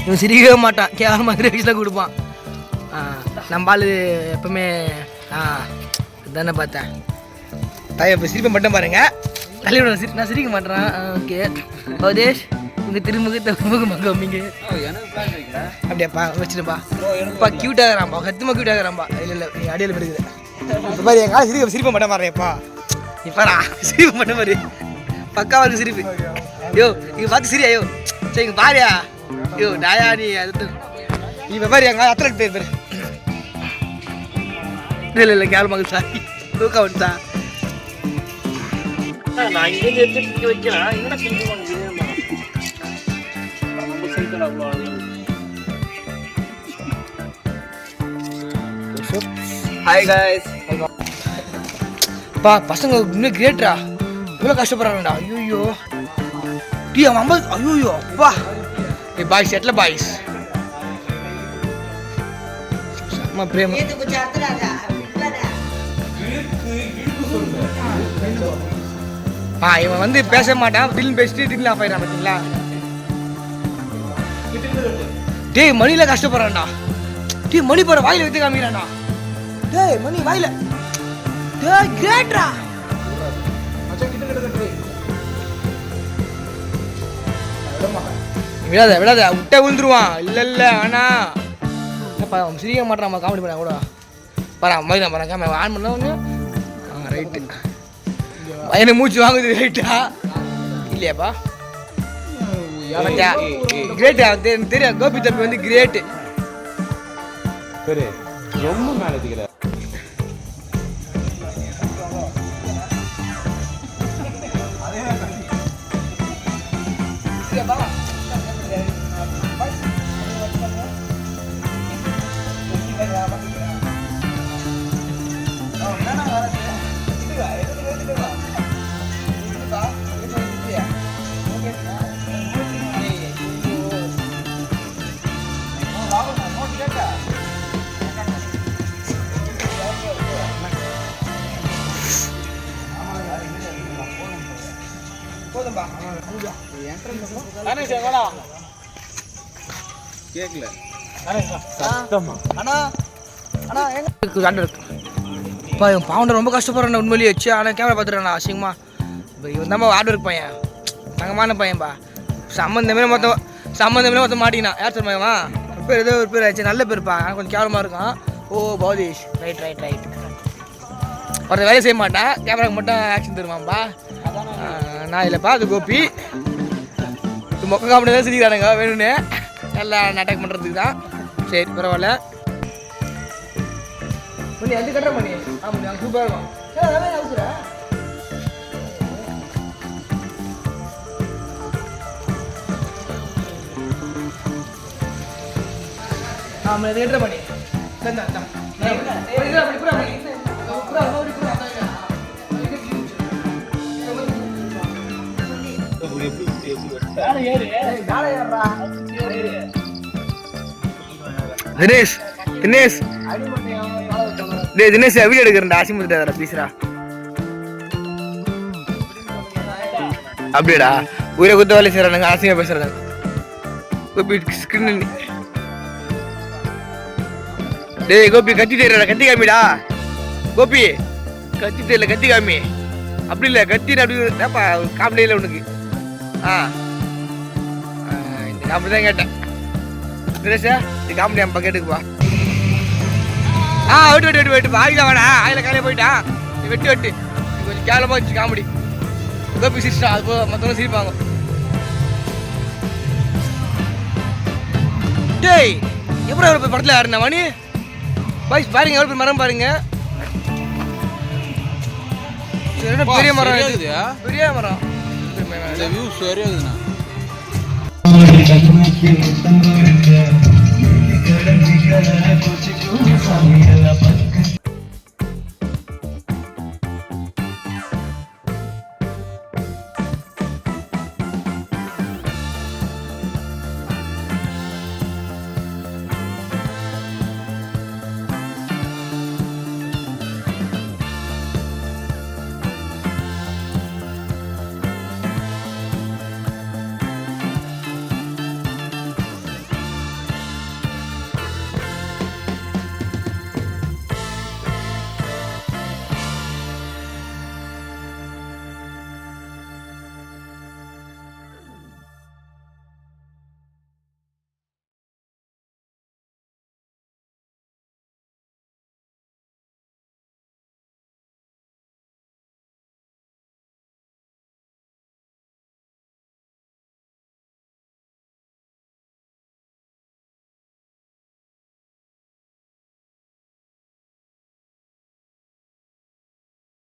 இவன் சிரிக்கவே மாட்டான், கேவலமாக ரிவ்யூஸ் தான் கொடுப்பான். நம்ம ஆள் எப்பவுமே தானே பார்த்தேன். இப்போ சிரிப்பை மட்டும் பாருங்க, தலையோட நான் சிரிக்க மாட்டேறேன். ஓகே பவதேஷ், உங்கள் திருமுக கம்மிங்க அப்படியாப்பா வச்சுருப்பா. இப்போ க்யூட்டாகிறான்பா, சத்தியமாக க்யூட்டாகிறான்பா. இல்லை அடியில் இருக்குது. இப்போ மாதிரி என் காலை சிரிப்பை மட்டும் மாறேன்ப்பா. இப்போடா சிரிப்பு மட்டும் மாதிரி பக்காவாக இருக்குது சிரிப்பு. ஐயோ இங்கே பார்த்து சிரியா, ஐயோ சரி இங்கே பாரியா, ஐயோ டாயா நீ அது இப்போ பாரு எங்கள் அத்தனை பேர் பேர் இல்லை கேவலமாக சாரி தூக்கா வந்துட்டா. நான் இங்கே எடுத்து வைக்கிறேன். என்ன ஹாய் காய்ஸ். பா பசங்க இன்னும் கிரேட்ரா, இவ்வளோ கஷ்டப்படுறாங்கடா. ஐயோ டீ அவன் 50. ஐயோ அப்பா ஏ பாய்ஸ் எட்ல பாய்ஸ் அம்மா பிரேம். இவன் வந்து பேச மாட்டான், திடீர்னு பேசிட்டு திடீர்னு ஆஃப் ஆயிடான் பார்த்தீங்களா. டேய் மணியில் கஷ்டப்படுறான்டா. டீ மணி போகிற வாயில் வைத்து காமிக்கிறான்டா. டேய் மணி வாயில். டேய் கிரேட்ரா. விடாத விட்டா விழுந்துருவான். இல்லை ஆனா அவன் சிரிக்க மாட்டான், காமெடி பண்ண கூட பாரு மாதிரி நான் பாருங்க கேமரா ஆன் பண்ண ஒன்று. ரைட்டு பையனை மூச்சு வாங்குது. ரைட்டா இல்லையாப்பா கிரேட். எனக்கு தெரியும் கோபி தம்பி வந்து கிரேட்டு. ரொம்ப மேலே கேட்கல. பாவண்டர் ரொம்ப கஷ்டப்படுறான் உண்மையிலேயே வச்சு. ஆனால் கேமரா பார்த்துட்டான் அசிங்கமா. இப்போ இவன் தான் ஹார்ட் ஒர்க் பையன், தங்கமான பையன்பா. சம்மந்தமே மொத்தம் மாட்டிக்கினான். யார் சொல்லுமா பேர் ஏதோ ஒரு பேர் ஆச்சு, நல்ல பேருப்பா, கொஞ்சம் கேவலமாக இருக்கும். ஓ பவதேஷ். ரைட் ஒருத்தர் வேலையை செய்ய மாட்டேன், கேமராவுக்கு மட்டும் ஆக்ஷன் தருவான்பா. நான் இல்லைப்பா, அது கோபி. மொக்க காமெடி தான் சிரிக்கிறானுங்க வேணும்னு, எல்லாம் அட்டாக் பண்ணுறதுக்கு தான். சரி பரவாயில்ல. மணி அது கட்டுற மணி. ஆமாம் சூப்பராக இருக்கும். ஆமாம் இது கட்டுற மணி. தினேஷ் வீடியோ எடுக்கிறேன்டா. ஆசிமுத்துட்டா ப்ளீஸ்ரா. அப்படியேடா உயிரை குத்த வேலை செய்யறானுங்க, ஆசையா பேசுறானுங்க. டேய் கோபி கத்தி தேடுறா, கத்தி காமிடா. கோபி கத்தி தெரியல, கத்தி காமி. அப்படி இல்லை கத்தி அப்படிப்பா காமெடியில் உனக்கு. இந்த காமெடி தான் கேட்டேன். தினேஷா இந்த காமெடி நம்ம கேட்டுக்குப்பா. வெட்டு ஆயில வேணா, ஆயில காலையில் போயிட்டான். நீ வெட்டு கொஞ்சம் கேவலமாக வச்சு காமெடி. கோபி சிரிச்சா அது போதும், மற்றவங்க சிரிப்பாங்க. டேய் எப்படி எவ்வளோ படத்தில் யாருண்ணா மணி பாய்ஸ் பாருங்க, எவ்வளோ மரம் பாருங்க. பெரிய மரம் இருக்குது, பெரிய மரம். வியூ சரியா இருக்குண்ணா.